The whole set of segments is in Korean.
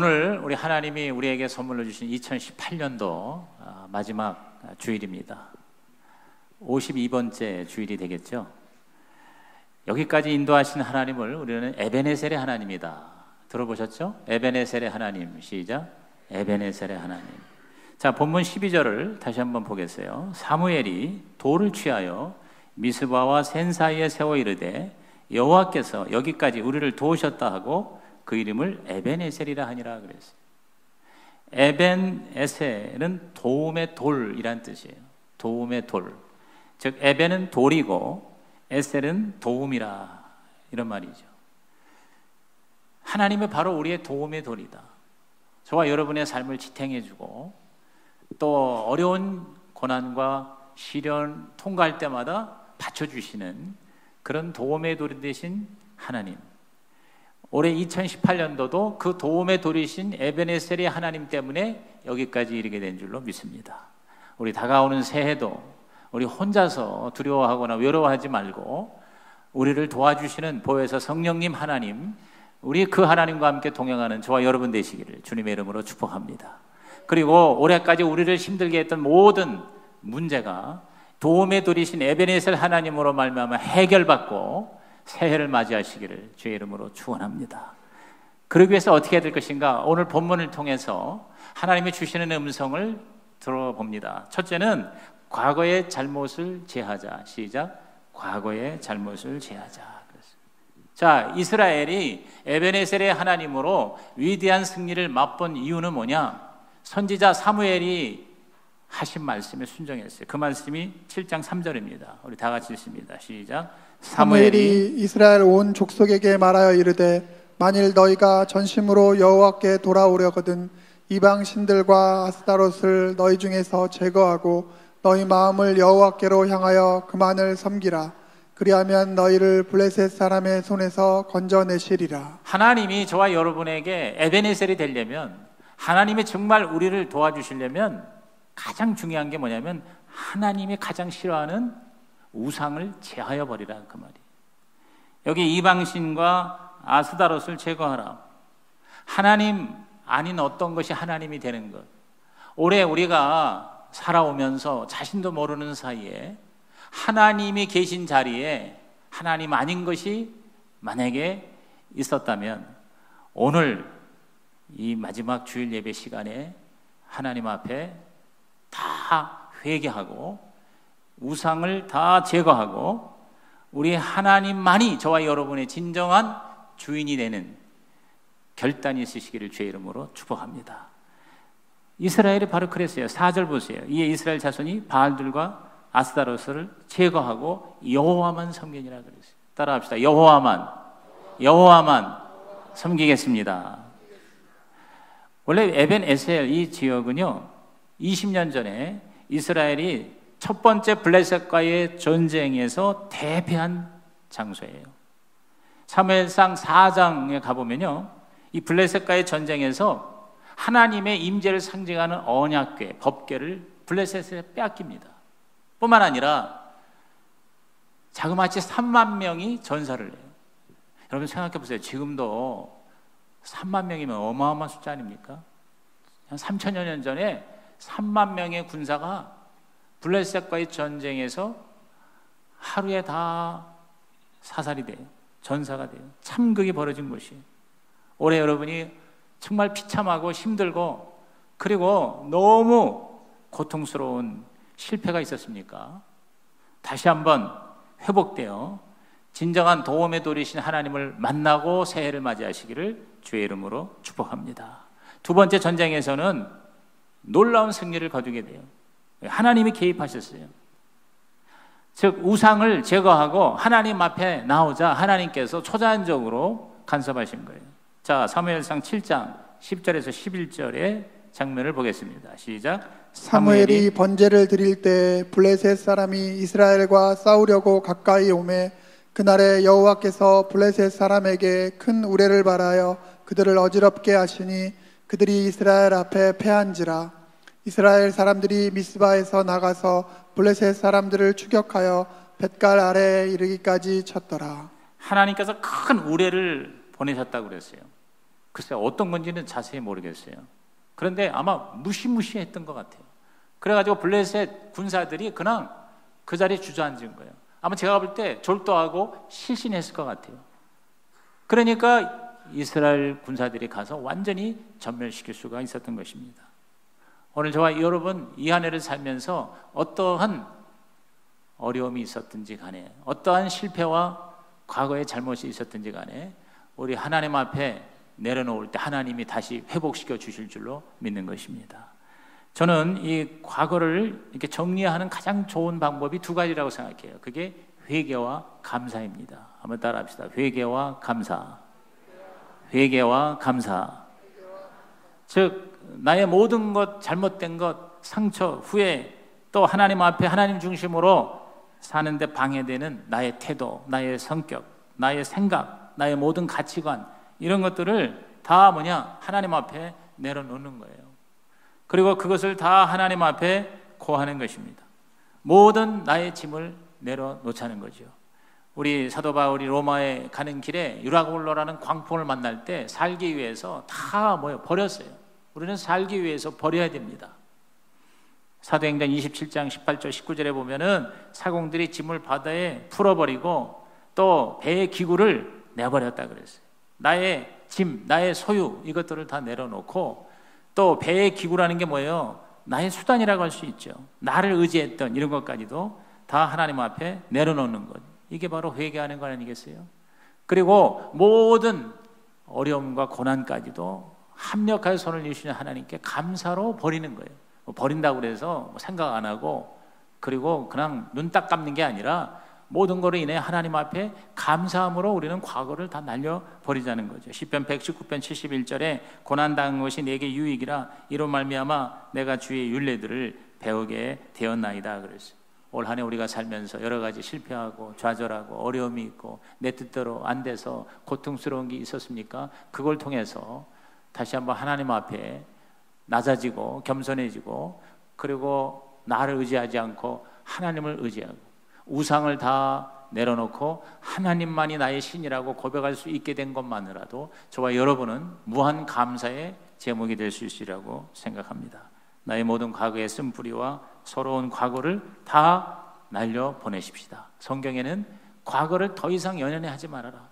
오늘 우리 하나님이 우리에게 선물로 주신 2018년도 마지막 주일입니다. 52번째 주일이 되겠죠. 여기까지 인도하신 하나님을 우리는 에베네셀의 하나님이다. 들어보셨죠? 에베네셀의 하나님. 시작. 에베네셀의 하나님. 자, 본문 12절을 다시 한번 보겠어요. 사무엘이 돌을 취하여 미스바와 센 사이에 세워 이르되 여호와께서 여기까지 우리를 도우셨다 하고 그 이름을 에벤에셀이라 하니라 그랬어요. 에벤에셀은 도움의 돌이란 뜻이에요. 도움의 돌. 즉 에벤은 돌이고 에셀은 도움이라, 이런 말이죠. 하나님은 바로 우리의 도움의 돌이다. 저와 여러분의 삶을 지탱해주고 또 어려운 고난과 시련 통과할 때마다 받쳐주시는 그런 도움의 돌이 되신 하나님. 올해 2018년도도 그 도움의 돌이신 에베네셀의 하나님 때문에 여기까지 이르게 된 줄로 믿습니다. 우리 다가오는 새해도 우리 혼자서 두려워하거나 외로워하지 말고 우리를 도와주시는 보혜사 성령님 하나님, 우리 그 하나님과 함께 동행하는 저와 여러분 되시기를 주님의 이름으로 축복합니다. 그리고 올해까지 우리를 힘들게 했던 모든 문제가 도움의 돌이신 에베네셀 하나님으로 말미암아 해결받고 새해를 맞이하시기를 주의 이름으로 축원합니다. 그러기 위해서 어떻게 해야 될 것인가? 오늘 본문을 통해서 하나님이 주시는 음성을 들어봅니다. 첫째는 과거의 잘못을 제하자. 시작. 과거의 잘못을 제하자. 자, 이스라엘이 에베네셀의 하나님으로 위대한 승리를 맛본 이유는 뭐냐? 선지자 사무엘이 하신 말씀에 순종했어요. 그 말씀이 7장 3절입니다. 우리 다 같이 읽습니다. 시작. 사무엘이 이스라엘 온 족속에게 말하여 이르되 만일 너희가 전심으로 여호와께 돌아오려거든 이방 신들과 아스타롯을 너희 중에서 제거하고 너희 마음을 여호와께로 향하여 그만을 섬기라. 그리하면 너희를 블레셋 사람의 손에서 건져내시리라. 하나님이 저와 여러분에게 에베네셀이 되려면, 하나님이 정말 우리를 도와주시려면 가장 중요한 게 뭐냐면 하나님이 가장 싫어하는 우상을 제하여 버리라, 그 말이에요. 여기 이방신과 아스다롯을 제거하라. 하나님 아닌 어떤 것이 하나님이 되는 것. 올해 우리가 살아오면서 자신도 모르는 사이에 하나님이 계신 자리에 하나님 아닌 것이 만약에 있었다면 오늘 이 마지막 주일 예배 시간에 하나님 앞에 다 회개하고 우상을 다 제거하고 우리 하나님만이 저와 여러분의 진정한 주인이 되는 결단이 있으시기를 주의 이름으로 축복합니다. 이스라엘이 바로 그랬어요. 4절 보세요. 이에 이스라엘 자손이 바알들과 아스타롯을 제거하고 여호와만 섬기니라 그랬어요. 따라합시다. 여호와만 섬기겠습니다. 원래 에벤에셀 이 지역은요 20년 전에 이스라엘이 첫 번째 블레셋과의 전쟁에서 대패한 장소예요. 사무엘상 4장에 가보면요 이 블레셋과의 전쟁에서 하나님의 임재를 상징하는 언약궤, 법궤를 블레셋에 빼앗깁니다. 뿐만 아니라 자그마치 3만 명이 전사를 해요. 여러분 생각해 보세요. 지금도 3만 명이면 어마어마한 숫자 아닙니까? 한 3천여 년 전에 3만 명의 군사가 블레셋과의 전쟁에서 하루에 다 사살이 돼요. 전사가 돼요. 참극이 벌어진 것이에요. 올해 여러분이 정말 비참하고 힘들고 그리고 너무 고통스러운 실패가 있었습니까? 다시 한번 회복되어 진정한 도움의 돌이신 하나님을 만나고 새해를 맞이하시기를 주의 이름으로 축복합니다. 두 번째 전쟁에서는 놀라운 승리를 거두게 돼요. 하나님이 개입하셨어요. 즉 우상을 제거하고 하나님 앞에 나오자 하나님께서 초자연적으로 간섭하신 거예요. 자, 사무엘상 7장 10절에서 11절의 장면을 보겠습니다. 시작. 사무엘이 번제를 드릴 때 블레셋 사람이 이스라엘과 싸우려고 가까이 오매 그날에 여호와께서 블레셋 사람에게 큰 우레를 발하여 그들을 어지럽게 하시니 그들이 이스라엘 앞에 패한지라. 이스라엘 사람들이 미스바에서 나가서 블레셋 사람들을 추격하여 벳갈 아래에 이르기까지 쳤더라. 하나님께서 큰 우레를 보내셨다고 그랬어요. 글쎄 어떤 건지는 자세히 모르겠어요. 그런데 아마 무시무시했던 것 같아요. 그래가지고 블레셋 군사들이 그냥 그 자리에 주저앉은 거예요. 아마 제가 볼 때 졸도하고 실신했을 것 같아요. 그러니까 이스라엘 군사들이 가서 완전히 전멸시킬 수가 있었던 것입니다. 오늘 저와 여러분 이 한 해를 살면서 어떠한 어려움이 있었든지 간에, 어떠한 실패와 과거의 잘못이 있었든지 간에 우리 하나님 앞에 내려놓을 때 하나님이 다시 회복시켜 주실 줄로 믿는 것입니다. 저는 이 과거를 이렇게 정리하는 가장 좋은 방법이 두 가지라고 생각해요. 그게 회개와 감사입니다. 한번 따라합시다. 회개와 감사. 회개와 감사. 즉 나의 모든 것, 잘못된 것, 상처, 후회, 또 하나님 앞에 하나님 중심으로 사는데 방해되는 나의 태도, 나의 성격, 나의 생각, 나의 모든 가치관, 이런 것들을 다 하나님 앞에 내려놓는 거예요. 그리고 그것을 다 하나님 앞에 고하는 것입니다. 모든 나의 짐을 내려놓자는 거죠. 우리 사도 바울이 로마에 가는 길에 유라굴로라는 광풍을 만날 때 살기 위해서 다 버렸어요. 우리는 살기 위해서 버려야 됩니다. 사도행전 27장 18절 19절에 보면은 사공들이 짐을 바다에 풀어버리고 또 배의 기구를 내버렸다 그랬어요. 나의 짐, 나의 소유, 이것들을 다 내려놓고, 또 배의 기구라는 게 뭐예요? 나의 수단이라고 할 수 있죠. 나를 의지했던 이런 것까지도 다 하나님 앞에 내려놓는 것, 이게 바로 회개하는 것 아니겠어요? 그리고 모든 어려움과 고난까지도 합력하여 손을 내주시는 하나님께 감사로 버리는 거예요. 버린다고 그래서 생각 안 하고, 그리고 그냥 눈 딱 감는 게 아니라 모든 거로 인해 하나님 앞에 감사함으로 우리는 과거를 다 날려버리자는 거죠. 시편 119편 71절에 고난당한 것이 내게 유익이라 이로 말미암아 내가 주의 율례들을 배우게 되었나이다 그랬어요. 올 한 해 우리가 살면서 여러 가지 실패하고 좌절하고 어려움이 있고 내 뜻대로 안 돼서 고통스러운 게 있었습니까? 그걸 통해서 다시 한번 하나님 앞에 낮아지고 겸손해지고, 그리고 나를 의지하지 않고 하나님을 의지하고 우상을 다 내려놓고 하나님만이 나의 신이라고 고백할 수 있게 된 것만으로도 저와 여러분은 무한 감사의 제목이 될 수 있으리라고 생각합니다. 나의 모든 과거의 쓴뿌리와 서러운 과거를 다 날려보내십시다. 성경에는 과거를 더 이상 연연해 하지 말아라,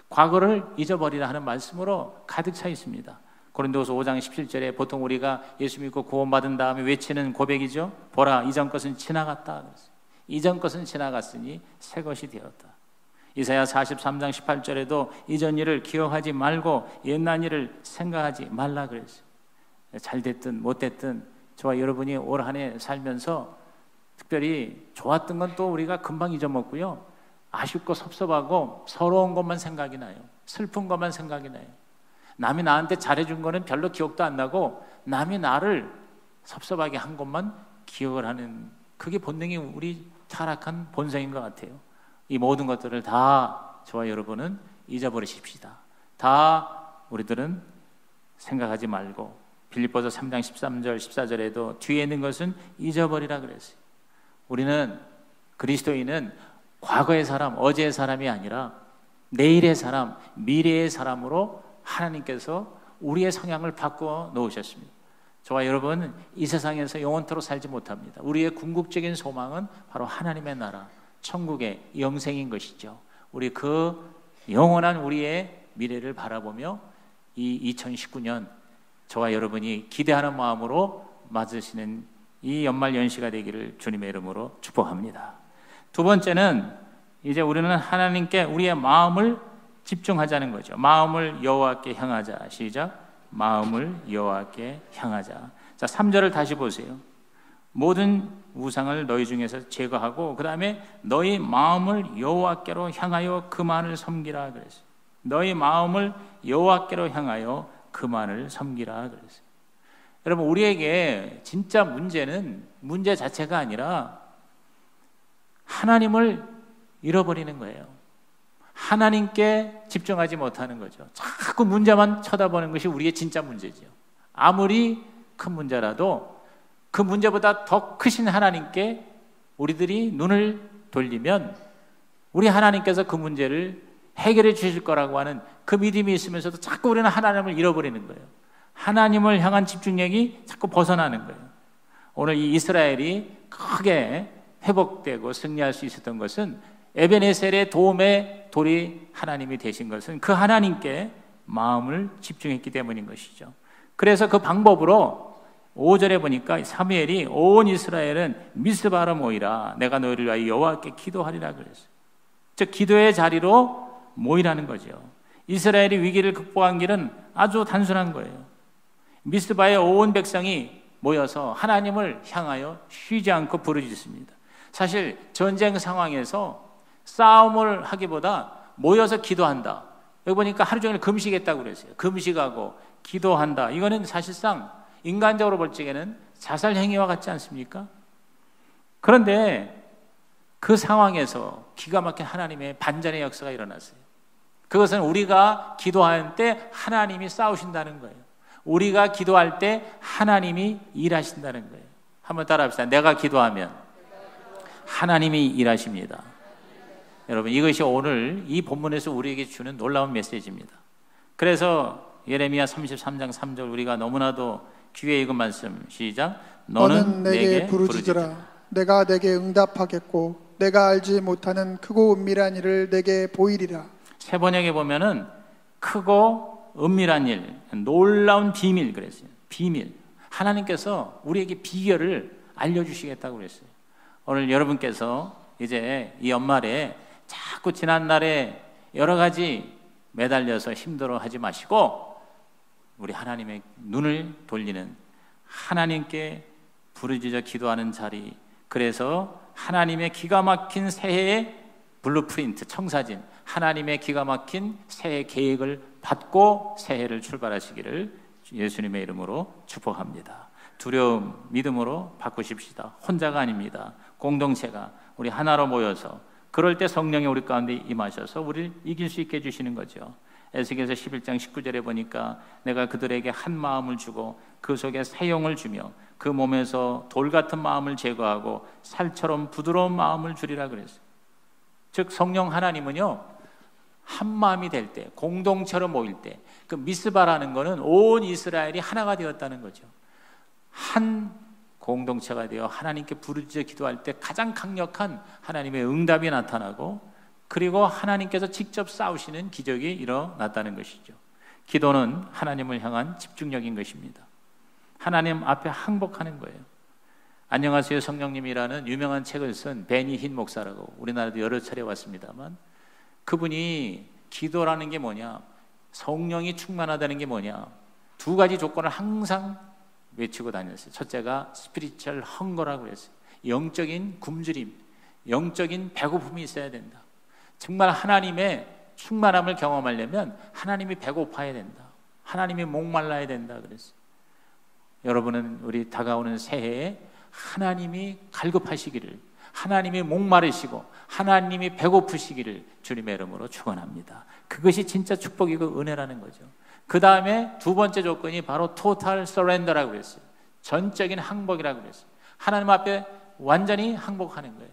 과거를 잊어버리라 하는 말씀으로 가득 차 있습니다. 고린도서 5장 17절에 보통 우리가 예수 믿고 구원받은 다음에 외치는 고백이죠. 보라, 이전 것은 지나갔다. 이전 것은 지나갔으니 새 것이 되었다. 이사야 43장 18절에도 이전 일을 기억하지 말고 옛날 일을 생각하지 말라 그랬어요. 잘 됐든 못 됐든 저와 여러분이 올 한 해 살면서 특별히 좋았던 건 또 우리가 금방 잊어먹고요, 아쉽고 섭섭하고 서러운 것만 생각이 나요. 슬픈 것만 생각이 나요. 남이 나한테 잘해준 거는 별로 기억도 안 나고 남이 나를 섭섭하게 한 것만 기억을 하는, 그게 본능이 우리 타락한 본성인 것 같아요. 이 모든 것들을 다 저와 여러분은 잊어버리십시다. 다 우리들은 생각하지 말고, 빌립보서 3장 13절 14절에도 뒤에 있는 것은 잊어버리라 그랬어요. 우리는, 그리스도인은 과거의 사람, 어제의 사람이 아니라 내일의 사람, 미래의 사람으로 하나님께서 우리의 성향을 바꾸어 놓으셨습니다. 저와 여러분은 이 세상에서 영원토록 살지 못합니다. 우리의 궁극적인 소망은 바로 하나님의 나라, 천국의 영생인 것이죠. 우리 그 영원한 우리의 미래를 바라보며 이 2019년 저와 여러분이 기대하는 마음으로 맞으시는 이 연말 연시가 되기를 주님의 이름으로 축복합니다. 두 번째는 이제 우리는 하나님께 우리의 마음을 집중하자는 거죠. 마음을 여호와께 향하자. 시작. 마음을 여호와께 향하자. 자, 3절을 다시 보세요. 모든 우상을 너희 중에서 제거하고 그 다음에 너희 마음을 여호와께로 향하여 그만을 섬기라 그랬어요. 너희 마음을 여호와께로 향하여 그만을 섬기라 그랬어요. 여러분, 우리에게 진짜 문제는 문제 자체가 아니라 하나님을 잃어버리는 거예요. 하나님께 집중하지 못하는 거죠. 자꾸 문제만 쳐다보는 것이 우리의 진짜 문제죠. 아무리 큰 문제라도 그 문제보다 더 크신 하나님께 우리들이 눈을 돌리면 우리 하나님께서 그 문제를 해결해 주실 거라고 하는 그 믿음이 있으면서도 자꾸 우리는 하나님을 잃어버리는 거예요. 하나님을 향한 집중력이 자꾸 벗어나는 거예요. 오늘 이 이스라엘이 크게 회복되고 승리할 수 있었던 것은 에베네셀의 도움의 돌이 하나님이 되신 것은 그 하나님께 마음을 집중했기 때문인 것이죠. 그래서 그 방법으로 5절에 보니까 사무엘이 온 이스라엘은 미스바로 모이라 내가 너희를 위하여 여호와께 기도하리라 그랬어요. 즉 기도의 자리로 모이라는 거죠. 이스라엘이 위기를 극복한 길은 아주 단순한 거예요. 미스바에 온 백성이 모여서 하나님을 향하여 쉬지 않고 부르짖습니다. 사실 전쟁 상황에서 싸움을 하기보다 모여서 기도한다. 여기 보니까 하루 종일 금식했다고 그랬어요. 금식하고 기도한다. 이거는 사실상 인간적으로 볼 적에는 자살 행위와 같지 않습니까? 그런데 그 상황에서 기가 막힌 하나님의 반전의 역사가 일어났어요. 그것은 우리가 기도할 때 하나님이 싸우신다는 거예요. 우리가 기도할 때 하나님이 일하신다는 거예요. 한번 따라합시다. 내가 기도하면 하나님이 일하십니다. 여러분, 이것이 오늘 이 본문에서 우리에게 주는 놀라운 메시지입니다. 그래서 예레미야 33장 3절 우리가 너무나도 귀에 익은 말씀, 시작. 너는 내게 부르짖으라. 내가 내게 응답하겠고 내가 알지 못하는 크고 은밀한 일을 내게 보이리라. 새 번역에 보면은 크고 은밀한 일, 놀라운 비밀 그랬어요. 비밀. 하나님께서 우리에게 비결을 알려주시겠다고 그랬어요. 오늘 여러분께서 이제 이 연말에 자꾸 지난날에 여러 가지 매달려서 힘들어하지 마시고 우리 하나님의 눈을 돌리는 하나님께 부르짖어 기도하는 자리, 그래서 하나님의 기가 막힌 새해의 블루프린트, 청사진, 하나님의 기가 막힌 새해 계획을 받고 새해를 출발하시기를 예수님의 이름으로 축복합니다. 두려움, 믿음으로 바꾸십시다. 혼자가 아닙니다. 공동체가 우리 하나로 모여서 그럴 때 성령이 우리 가운데 임하셔서 우리를 이길 수 있게 해주시는 거죠. 에스겔서 11장 19절에 보니까 내가 그들에게 한 마음을 주고 그 속에 새 영을 주며 그 몸에서 돌 같은 마음을 제거하고 살처럼 부드러운 마음을 주리라 그랬어요. 즉 성령 하나님은요, 한 마음이 될 때, 공동체로 모일 때, 그 미스바라는 거는 온 이스라엘이 하나가 되었다는 거죠. 한 공동체가 되어 하나님께 부르짖어 기도할 때 가장 강력한 하나님의 응답이 나타나고, 그리고 하나님께서 직접 싸우시는 기적이 일어났다는 것이죠. 기도는 하나님을 향한 집중력인 것입니다. 하나님 앞에 항복하는 거예요. 안녕하세요 성령님이라는 유명한 책을 쓴 베니 흰 목사라고 우리나라도 여러 차례 왔습니다만, 그분이 기도라는 게 뭐냐, 성령이 충만하다는 게 뭐냐, 두 가지 조건을 항상 외치고 다녔어요. 첫째가 스피리추얼 헝거라고 그랬어요. 영적인 굶주림, 영적인 배고픔이 있어야 된다. 정말 하나님의 충만함을 경험하려면 하나님이 배고파야 된다. 하나님이 목말라야 된다 그랬어요. 여러분은 우리 다가오는 새해에 하나님이 갈급하시기를, 하나님이 목마르시고 하나님이 배고프시기를 주님의 이름으로 축원합니다. 그것이 진짜 축복이고 은혜라는 거죠. 그 다음에 두 번째 조건이 바로 total surrender라고 그랬어요. 전적인 항복이라고 그랬어요. 하나님 앞에 완전히 항복하는 거예요.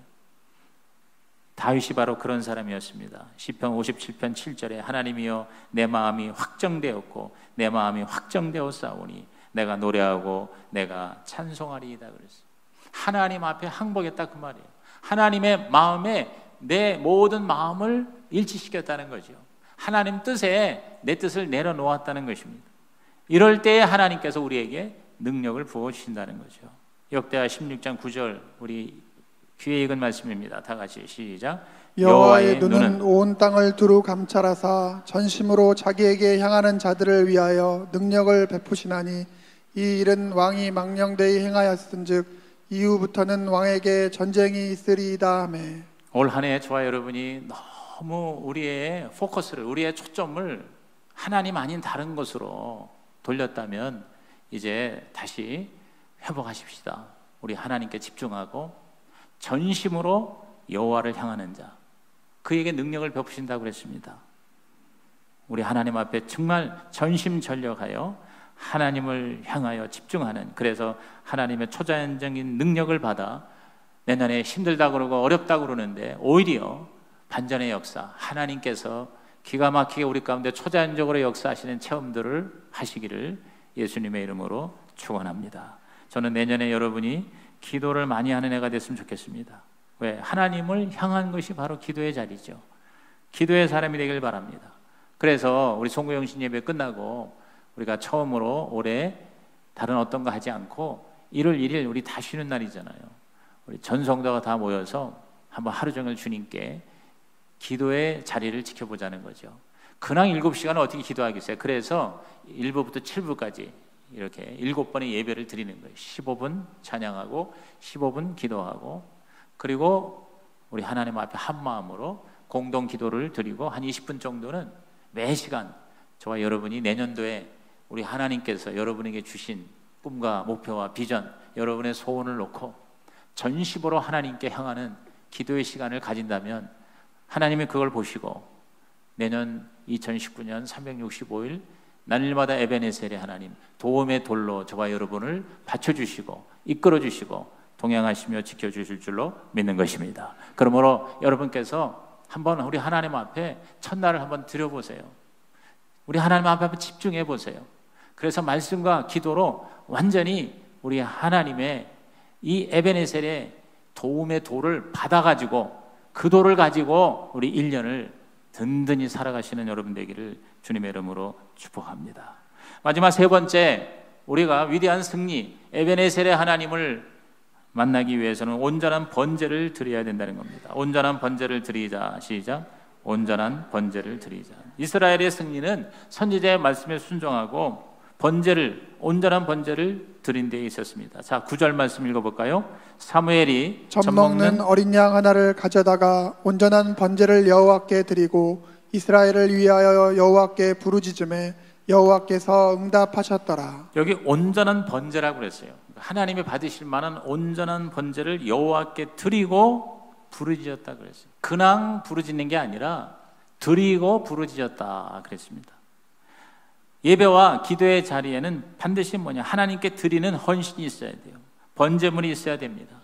다윗이 바로 그런 사람이었습니다. 시편 57편 7절에 하나님이여 내 마음이 확정되었고 내 마음이 확정되었사오니 내가 노래하고 내가 찬송하리이다 그랬어요. 하나님 앞에 항복했다 그 말이에요. 하나님의 마음에 내 모든 마음을 일치시켰다는 거죠. 하나님 뜻에 내 뜻을 내려놓았다는 것입니다. 이럴 때에 하나님께서 우리에게 능력을 부어주신다는 거죠. 역대하 16장 9절 우리 귀에 익은 말씀입니다. 다 같이 시작. 여호와의 눈은 온 땅을 두루 감찰하사 전심으로 자기에게 향하는 자들을 위하여 능력을 베푸시나니 이 일은 왕이 망령되이 행하였은즉 이후부터는 왕에게 전쟁이 있으리이다 하며. 올 한 해 저와 여러분이 너무 우리의 포커스를, 우리의 초점을 하나님 아닌 다른 것으로 돌렸다면 이제 다시 회복하십시다. 우리 하나님께 집중하고 전심으로 여호와를 향하는 자, 그에게 능력을 베푸신다고 그랬습니다. 우리 하나님 앞에 정말 전심전력하여 하나님을 향하여 집중하는, 그래서 하나님의 초자연적인 능력을 받아 내년에 힘들다고 그러고 어렵다고 그러는데 오히려 반전의 역사, 하나님께서 기가 막히게 우리 가운데 초자연적으로 역사하시는 체험들을 하시기를 예수님의 이름으로 축원합니다. 저는 내년에 여러분이 기도를 많이 하는 해가 됐으면 좋겠습니다. 왜? 하나님을 향한 것이 바로 기도의 자리죠. 기도의 사람이 되길 바랍니다. 그래서 우리 송구영신 예배 끝나고 우리가 처음으로 올해 다른 어떤 거 하지 않고 1월 1일 우리 다 쉬는 날이잖아요. 우리 전 성도가 다 모여서 한번 하루 종일 주님께 기도의 자리를 지켜보자는 거죠. 근황 7시간은 어떻게 기도하겠어요? 그래서 1부부터 7부까지 이렇게 7번의 예배를 드리는 거예요. 15분 찬양하고 15분 기도하고, 그리고 우리 하나님 앞에 한 마음으로 공동 기도를 드리고 한 20분 정도는 매 시간 저와 여러분이 내년도에 우리 하나님께서 여러분에게 주신 꿈과 목표와 비전, 여러분의 소원을 놓고 전심으로 하나님께 향하는 기도의 시간을 가진다면 하나님이 그걸 보시고 내년 2019년 365일 날마다 에베네셀의 하나님, 도움의 돌로 저와 여러분을 받쳐주시고 이끌어주시고 동행하시며 지켜주실 줄로 믿는 것입니다. 그러므로 여러분께서 한번 우리 하나님 앞에 첫날을 한번 드려보세요. 우리 하나님 앞에 한번 집중해 보세요. 그래서 말씀과 기도로 완전히 우리 하나님의 이 에베네셀의 도움의 돌을 받아가지고 그 돌을 가지고 우리 1년을 든든히 살아가시는 여러분 되기를 주님의 이름으로 축복합니다. 마지막 세 번째, 우리가 위대한 승리, 에베네셀의 하나님을 만나기 위해서는 온전한 번제를 드려야 된다는 겁니다. 온전한 번제를 드리자. 시작. 온전한 번제를 드리자. 이스라엘의 승리는 선지자의 말씀에 순종하고 온전한 번제를 드린 데에 있었습니다. 자, 9절 말씀 읽어볼까요? 사무엘이 젖 먹는 어린 양 하나를 가져다가 온전한 번제를 여호와께 드리고 이스라엘을 위하여 여호와께 부르짖음에 여호와께서 응답하셨더라. 여기 온전한 번제라고 그랬어요. 하나님이 받으실 만한 온전한 번제를 여호와께 드리고 부르짖었다 그랬어요. 그냥 부르짖는 게 아니라 드리고 부르짖었다 그랬습니다. 예배와 기도의 자리에는 반드시 하나님께 드리는 헌신이 있어야 돼요. 번제물이 있어야 됩니다.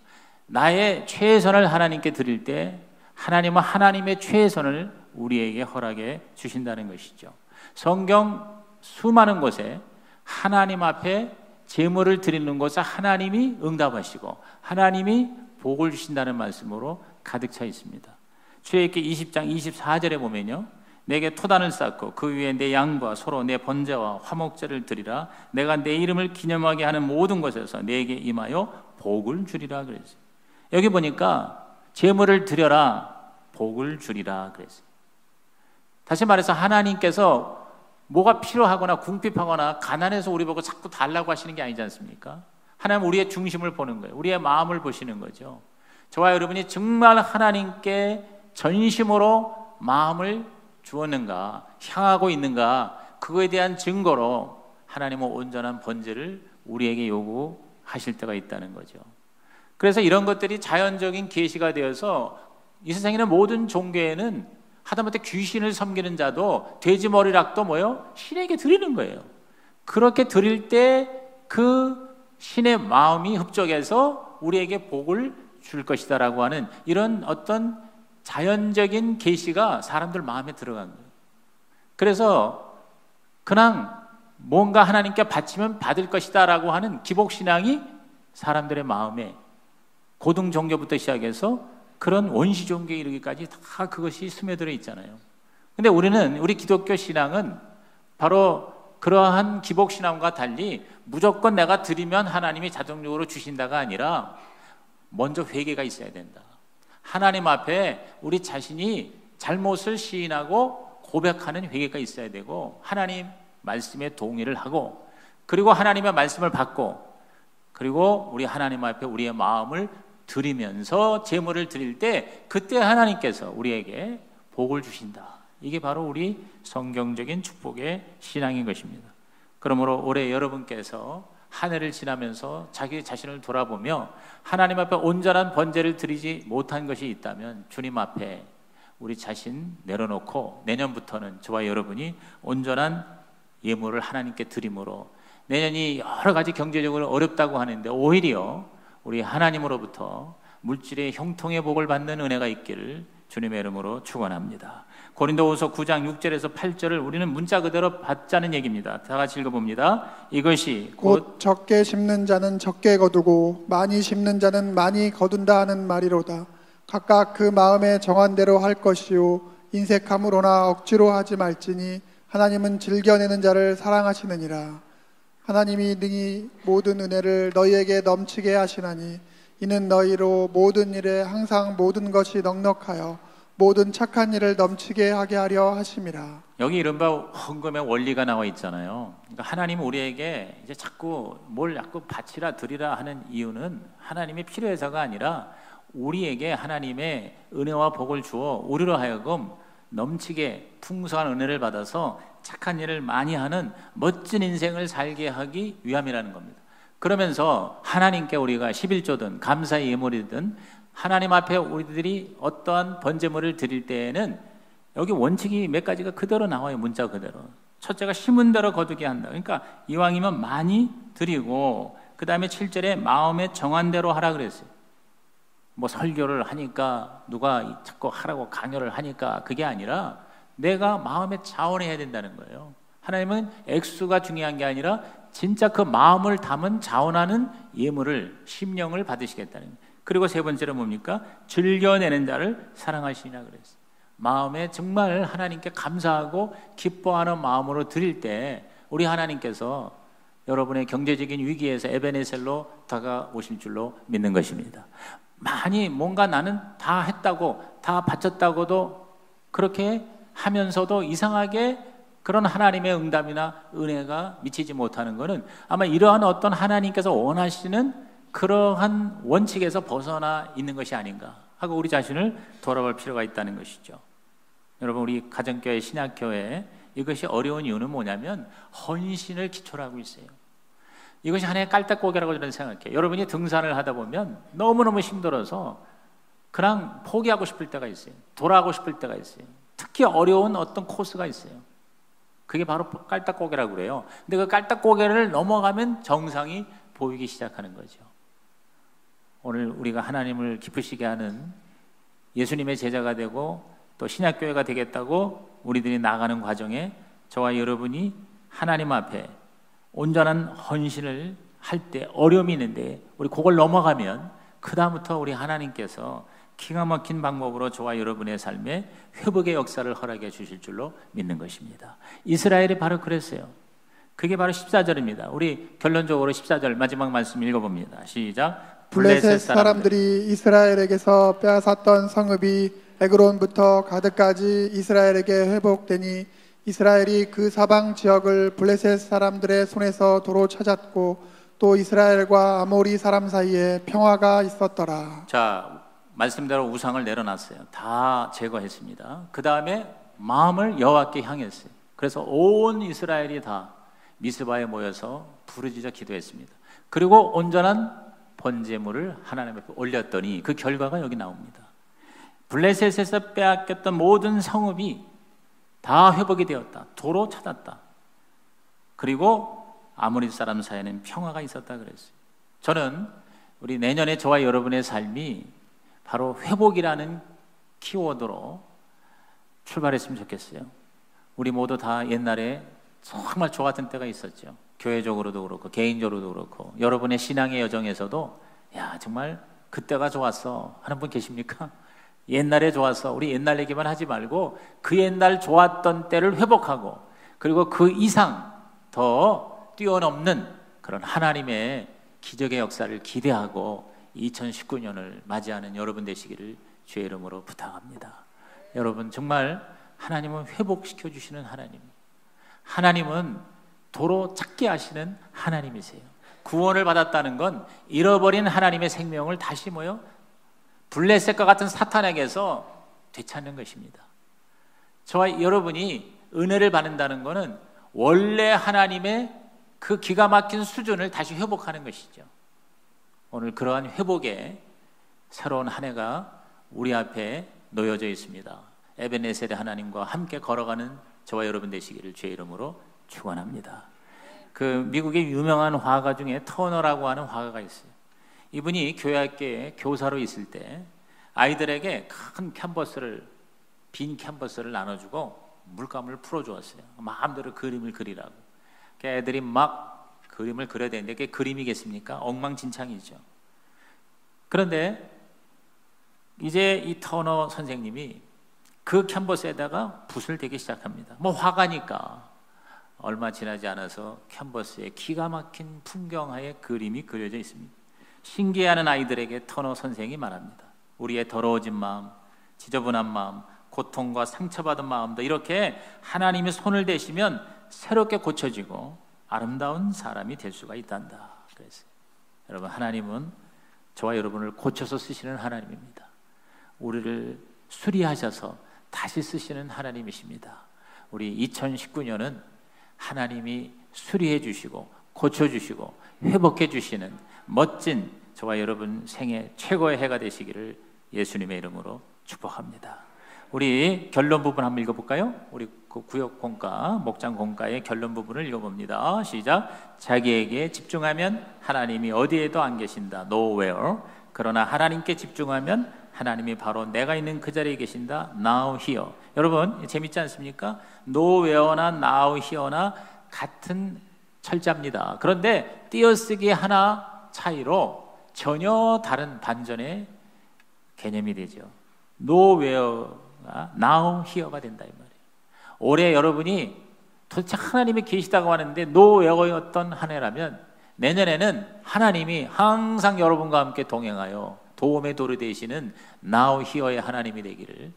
나의 최선을 하나님께 드릴 때 하나님은 하나님의 최선을 우리에게 허락해 주신다는 것이죠. 성경 수많은 곳에 하나님 앞에 제물을 드리는 곳에 하나님이 응답하시고 하나님이 복을 주신다는 말씀으로 가득 차 있습니다. 출애굽기 20장 24절에 보면요, 내게 토단을 쌓고 그 위에 내 양과 소로 내 번제와 화목제를 드리라. 내가 내 이름을 기념하게 하는 모든 것에서 내게 임하여 복을 주리라 그랬어요. 여기 보니까 제물을 드려라, 복을 주리라 그랬어요. 다시 말해서 하나님께서 뭐가 필요하거나 궁핍하거나 가난해서 우리 보고 자꾸 달라고 하시는 게 아니지 않습니까? 하나님은 우리의 중심을 보는 거예요. 우리의 마음을 보시는 거죠. 저와 여러분이 정말 하나님께 전심으로 마음을 주었는가, 향하고 있는가, 그거에 대한 증거로 하나님은 온전한 번제를 우리에게 요구하실 때가 있다는 거죠. 그래서 이런 것들이 자연적인 계시가 되어서 이 세상에 있는 모든 종교에는 하다못해 귀신을 섬기는 자도 돼지 머리락도 신에게 드리는 거예요. 그렇게 드릴 때 그 신의 마음이 흡족해서 우리에게 복을 줄 것이다 라고 하는 이런 어떤 자연적인 계시가 사람들 마음에 들어간 거예요. 그래서 그냥 뭔가 하나님께 바치면 받을 것이다 라고 하는 기복신앙이 사람들의 마음에 고등 종교부터 시작해서 그런 원시 종교에 이르기까지 다 그것이 스며들어 있잖아요. 근데 우리 기독교 신앙은 바로 그러한 기복신앙과 달리 무조건 내가 드리면 하나님이 자동적으로 주신다가 아니라 먼저 회개가 있어야 된다. 하나님 앞에 우리 자신이 잘못을 시인하고 고백하는 회개가 있어야 되고, 하나님 말씀에 동의를 하고, 그리고 하나님의 말씀을 받고, 그리고 우리 하나님 앞에 우리의 마음을 드리면서 제물을 드릴 때 그때 하나님께서 우리에게 복을 주신다. 이게 바로 우리 성경적인 축복의 신앙인 것입니다. 그러므로 올해 여러분께서 한 해를 지나면서 자기 자신을 돌아보며 하나님 앞에 온전한 번제를 드리지 못한 것이 있다면 주님 앞에 우리 자신 내려놓고 내년부터는 저와 여러분이 온전한 예물을 하나님께 드림으로, 내년이 여러 가지 경제적으로 어렵다고 하는데 오히려 우리 하나님으로부터 물질의 형통의 복을 받는 은혜가 있기를 주님의 이름으로 축원합니다. 고린도후서 9장 6절에서 8절을 우리는 문자 그대로 받자는 얘기입니다. 다 같이 읽어봅니다. 이것이 곧 적게 심는 자는 적게 거두고 많이 심는 자는 많이 거둔다 하는 말이로다. 각각 그 마음에 정한 대로 할 것이요 인색함으로나 억지로 하지 말지니 하나님은 즐겨내는 자를 사랑하시느니라. 하나님이 능히 모든 은혜를 너희에게 넘치게 하시나니 이는 너희로 모든 일에 항상 모든 것이 넉넉하여 모든 착한 일을 넘치게 하게 하려 하심이라. 여기 이른바 헌금의 원리가 나와 있잖아요. 그러니까 하나님은 우리에게 이제 자꾸 뭘 자꾸 바치라 드리라 하는 이유는 하나님이 필요해서가 아니라 우리에게 하나님의 은혜와 복을 주어 우리로 하여금 넘치게 풍성한 은혜를 받아서 착한 일을 많이 하는 멋진 인생을 살게 하기 위함이라는 겁니다. 그러면서 하나님께 우리가 11조든 감사의 예물이든 하나님 앞에 우리들이 어떠한 번제물을 드릴 때에는 여기 원칙이 몇 가지가 그대로 나와요. 문자 그대로. 첫째가 심은 대로 거두게 한다. 그러니까 이왕이면 많이 드리고, 그 다음에 7절에 마음에 정한 대로 하라 그랬어요. 뭐 설교를 하니까 누가 자꾸 하라고 강요를 하니까 그게 아니라 내가 마음에 자원해야 된다는 거예요. 하나님은 액수가 중요한 게 아니라 진짜 그 마음을 담은 자원하는 예물을, 심령을 받으시겠다는 거예요. 그리고 세 번째로 뭡니까? 즐겨내는 자를 사랑하시니라 그랬어요. 마음에 정말 하나님께 감사하고 기뻐하는 마음으로 드릴 때 우리 하나님께서 여러분의 경제적인 위기에서 에베네셀로 다가오실 줄로 믿는 것입니다. 많이 뭔가 나는 다 했다고, 다 바쳤다고도 그렇게 하면서도 이상하게 그런 하나님의 응답이나 은혜가 미치지 못하는 것은 아마 이러한 어떤 하나님께서 원하시는 그러한 원칙에서 벗어나 있는 것이 아닌가 하고 우리 자신을 돌아볼 필요가 있다는 것이죠. 여러분, 우리 가정교회, 신약교회 이것이 어려운 이유는 뭐냐면 헌신을 기초로 하고 있어요. 이것이 하나의 깔딱고개라고 저는 생각해요. 여러분이 등산을 하다 보면 너무너무 힘들어서 그냥 포기하고 싶을 때가 있어요. 돌아가고 싶을 때가 있어요. 특히 어려운 어떤 코스가 있어요. 그게 바로 깔딱고개라고 그래요. 근데 그 깔딱고개를 넘어가면 정상이 보이기 시작하는 거죠. 오늘 우리가 하나님을 기쁘시게 하는 예수님의 제자가 되고 또 신약교회가 되겠다고 우리들이 나가는 과정에 저와 여러분이 하나님 앞에 온전한 헌신을 할 때 어려움이 있는데 우리 그걸 넘어가면 그 다음부터 우리 하나님께서 기가 막힌 방법으로 저와 여러분의 삶에 회복의 역사를 허락해 주실 줄로 믿는 것입니다. 이스라엘이 바로 그랬어요. 그게 바로 14절입니다. 우리 결론적으로 14절 마지막 말씀 읽어봅니다. 시작. 블레셋 사람들이 이스라엘에게서 빼앗았던 성읍이 에그론부터 가드까지 이스라엘에게 회복되니 이스라엘이 그 사방 지역을 블레셋 사람들의 손에서 도로 찾았고 또 이스라엘과 아모리 사람 사이에 평화가 있었더라. 자, 말씀대로 우상을 내려놨어요. 다 제거했습니다. 그 다음에 마음을 여호와께 향했어요. 그래서 온 이스라엘이 다 미스바에 모여서 부르짖어 기도했습니다. 그리고 온전한 번제물을 하나님 앞에 올렸더니 그 결과가 여기 나옵니다. 블레셋에서 빼앗겼던 모든 성읍이 다 회복이 되었다. 도로 찾았다. 그리고 아모리 사람 사이에는 평화가 있었다 그랬어요. 저는 우리 내년에 저와 여러분의 삶이 바로 회복이라는 키워드로 출발했으면 좋겠어요. 우리 모두 다 옛날에 정말 좋았던 때가 있었죠. 교회적으로도 그렇고 개인적으로도 그렇고 여러분의 신앙의 여정에서도 야 정말 그때가 좋았어 하는 분 계십니까? 옛날에 좋았어. 우리 옛날 얘기만 하지 말고 그 옛날 좋았던 때를 회복하고 그리고 그 이상 더 뛰어넘는 그런 하나님의 기적의 역사를 기대하고 2019년을 맞이하는 여러분 되시기를 주의 이름으로 부탁합니다. 여러분 정말 하나님은 회복시켜 주시는 하나님, 하나님은 도로 찾게 하시는 하나님이세요. 구원을 받았다는 건 잃어버린 하나님의 생명을 다시 블레셋과 같은 사탄에게서 되찾는 것입니다. 저와 여러분이 은혜를 받는다는 것은 원래 하나님의 그 기가 막힌 수준을 다시 회복하는 것이죠. 오늘 그러한 회복의 새로운 한 해가 우리 앞에 놓여져 있습니다. 에베네셀의 하나님과 함께 걸어가는 저와 여러분 되시기를 주의 이름으로 축원합니다. 그 미국의 유명한 화가 중에 터너라고 하는 화가가 있어요. 이분이 교회학교에 교사로 있을 때 아이들에게 큰 빈 캔버스를 나눠주고 물감을 풀어주었어요. 마음대로 그림을 그리라고. 애들이 막 그림을 그려야 되는데 그게 그림이겠습니까? 엉망진창이죠. 그런데 이제 이 터너 선생님이 그 캔버스에다가 붓을 대기 시작합니다. 뭐 화가니까. 얼마 지나지 않아서 캔버스에 기가 막힌 풍경화의 그림이 그려져 있습니다. 신기해하는 아이들에게 터너 선생이 말합니다. 우리의 더러워진 마음, 지저분한 마음, 고통과 상처받은 마음도 이렇게 하나님이 손을 대시면 새롭게 고쳐지고 아름다운 사람이 될 수가 있단다. 그랬어요. 여러분, 하나님은 저와 여러분을 고쳐서 쓰시는 하나님입니다. 우리를 수리하셔서 다시 쓰시는 하나님이십니다. 우리 2019년은 하나님이 수리해 주시고 고쳐주시고 회복해 주시는 멋진 저와 여러분 생애 최고의 해가 되시기를 예수님의 이름으로 축복합니다. 우리 결론 부분 한번 읽어볼까요? 우리 그 구역 공과 목장 공과의 결론 부분을 읽어봅니다. 시작. 자기에게 집중하면 하나님이 어디에도 안 계신다. Nowhere. 그러나 하나님께 집중하면 하나님이 바로 내가 있는 그 자리에 계신다. Now here. 여러분 재밌지 않습니까? Nowhere나 Now here나 같은 철자입니다. 그런데 띄어쓰기 하나 차이로 전혀 다른 반전의 개념이 되죠. Nowhere가 Now here가 된다 이 말이에요. 올해 여러분이 도대체 하나님이 계시다고 하는데 Nowhere였던 한 해라면 내년에는 하나님이 항상 여러분과 함께 동행하여 도움의 도를 되시는 Now here의 하나님이 되기를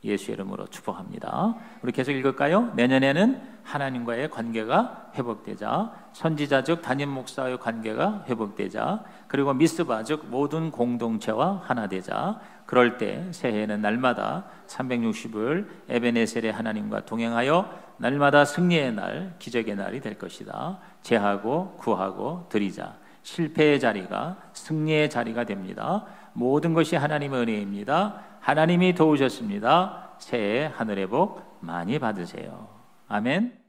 예수 이름으로 축복합니다. 우리 계속 읽을까요? 내년에는 하나님과의 관계가 회복되자, 선지자적 담임 목사의 관계가 회복되자, 그리고 미스바적 모든 공동체와 하나 되자. 그럴 때 새해에는 날마다 360일 에베네셀의 하나님과 동행하여 날마다 승리의 날, 기적의 날이 될 것이다. 제하고 구하고 드리자. 실패의 자리가 승리의 자리가 됩니다. 모든 것이 하나님의 은혜입니다. 하나님이 도우셨습니다. 새해 하늘의 복 많이 받으세요. 아멘.